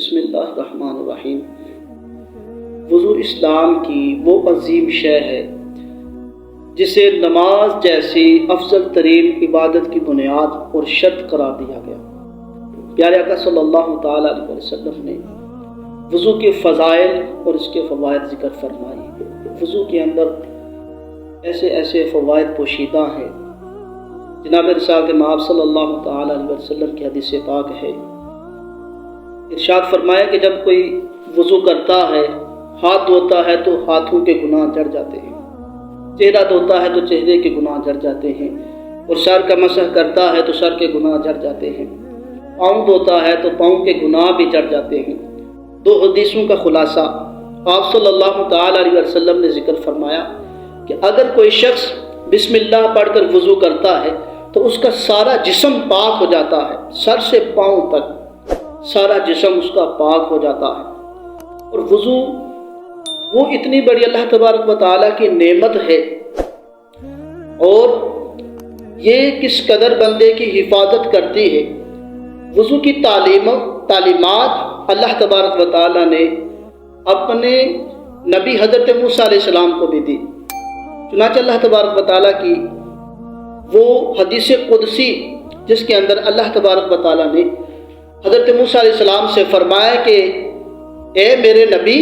بسم اللہ الرحمن الرحیم۔ وضو اسلام کی وہ عظیم شے ہے جسے نماز جیسی افضل ترین عبادت کی بنیاد اور شرط قرار دیا گیا۔ پیارے آقا صلی اللہ تعالیٰ علیہ وسلم نے وضو کے فضائل اور اس کے فوائد ذکر فرمائی۔ وضو کے اندر ایسے فوائد پوشیدہ ہیں۔ جناب رسالت مآب صلی اللہ تعالیٰ علیہ وسلم کی حدیث پاک ہے، ارشاد فرمایا کہ جب کوئی وضو کرتا ہے، ہاتھ دھوتا ہے تو ہاتھوں کے گناہ جھڑ جاتے ہیں، چہرہ دھوتا ہے تو چہرے کے گناہ جھڑ جاتے ہیں، اور سر کا مسح کرتا ہے تو سر کے گناہ جھڑ جاتے ہیں، پاؤں دھوتا ہے تو پاؤں کے گناہ بھی جھڑ جاتے ہیں۔ دو حدیثوں کا خلاصہ آپ صلی اللہ تعالیٰ علیہ وسلم نے ذکر فرمایا کہ اگر کوئی شخص بسم اللہ پڑھ کر وضو کرتا ہے تو اس کا سارا جسم پاک ہو جاتا ہے، سر سے پاؤں تک سارا جسم اس کا پاک ہو جاتا ہے۔ اور وضو وہ اتنی بڑی اللہ تبارک و تعالیٰ کی نعمت ہے، اور یہ کس قدر بندے کی حفاظت کرتی ہے۔ وضو کی تعلیمات اللہ تبارک و تعالیٰ نے اپنے نبی حضرت موسیٰ علیہ السلام کو بھی دی۔ چنانچہ اللہ تبارک و تعالیٰ کی وہ حدیث قدسی جس کے اندر اللہ تبارک و تعالیٰ نے حضرت موسیٰ علیہ السلام سے فرمایا کہ اے میرے نبی،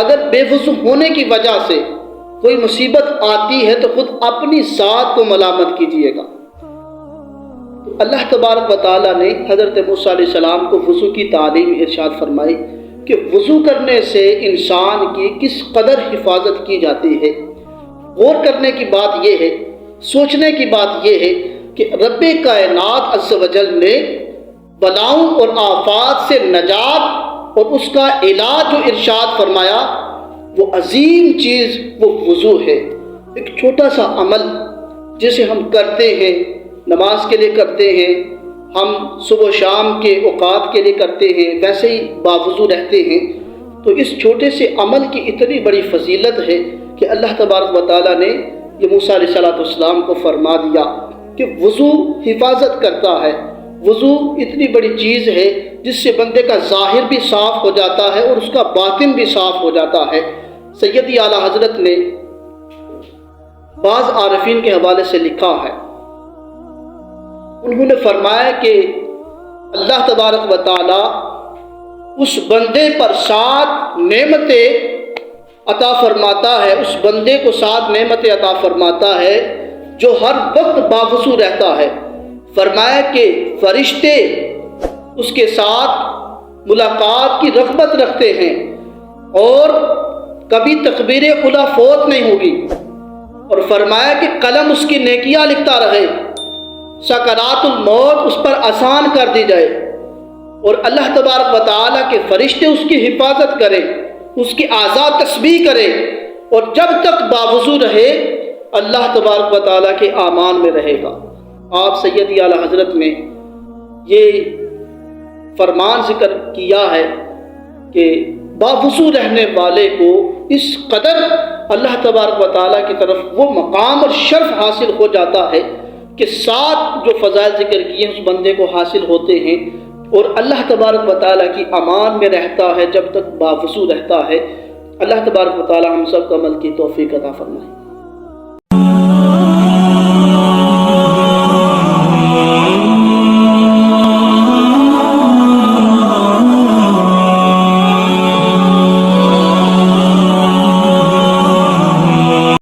اگر بے وضو ہونے کی وجہ سے کوئی مصیبت آتی ہے تو خود اپنی ذات کو ملامت کیجیے گا۔ تو اللہ تبارک و تعالیٰ نے حضرت موسیٰ علیہ السلام کو وضو کی تعلیم ارشاد فرمائی کہ وضو کرنے سے انسان کی کس قدر حفاظت کی جاتی ہے۔ غور کرنے کی بات یہ ہے، سوچنے کی بات یہ ہے کہ رب کائنات عز و جل نے بلاؤں اور آفات سے نجات اور اس کا علاج جو ارشاد فرمایا، وہ عظیم چیز وہ وضو ہے۔ ایک چھوٹا سا عمل جسے ہم کرتے ہیں، نماز کے لیے کرتے ہیں، ہم صبح و شام کے اوقات کے لیے کرتے ہیں، ویسے ہی باوضو رہتے ہیں، تو اس چھوٹے سے عمل کی اتنی بڑی فضیلت ہے کہ اللہ تبارک و تعالیٰ نے یہ موسیٰ علیہ السلام کو فرما دیا کہ وضو حفاظت کرتا ہے۔ وضو اتنی بڑی چیز ہے جس سے بندے کا ظاہر بھی صاف ہو جاتا ہے اور اس کا باطن بھی صاف ہو جاتا ہے۔ سیدی اعلیٰ حضرت نے بعض عارفین کے حوالے سے لکھا ہے، انہوں نے فرمایا کہ اللہ تبارک و تعالی اس بندے پر 7 نعمتیں عطا فرماتا ہے، اس بندے کو 7 نعمتیں عطا فرماتا ہے جو ہر وقت باوضو رہتا ہے۔ فرمایا کہ فرشتے اس کے ساتھ ملاقات کی رغبت رکھتے ہیں، اور کبھی تکبیر اولیٰ فوت نہیں ہوگی، اور فرمایا کہ قلم اس کی نیکیاں لکھتا رہے، سکرات الموت اس پر آسان کر دی جائے، اور اللہ تبارک و تعالیٰ کے فرشتے اس کی حفاظت کریں، اس کی اعضاء تسبیح کریں، اور جب تک باوضو رہے اللہ تبارک و تعالیٰ کے امان میں رہے گا۔ آپ سیدی اعلیٰ حضرت نے یہ فرمان ذکر کیا ہے کہ باوضو رہنے والے کو اس قدر اللہ تبارک و تعالیٰ کی طرف وہ مقام اور شرف حاصل ہو جاتا ہے کہ 7 جو فضائل ذکر کیے اس بندے کو حاصل ہوتے ہیں، اور اللہ تبارک و تعالیٰ کی امان میں رہتا ہے جب تک باوضو رہتا ہے۔ اللہ تبارک و تعالیٰ ہم سب کو عمل کی توفیق عطا فرمائے۔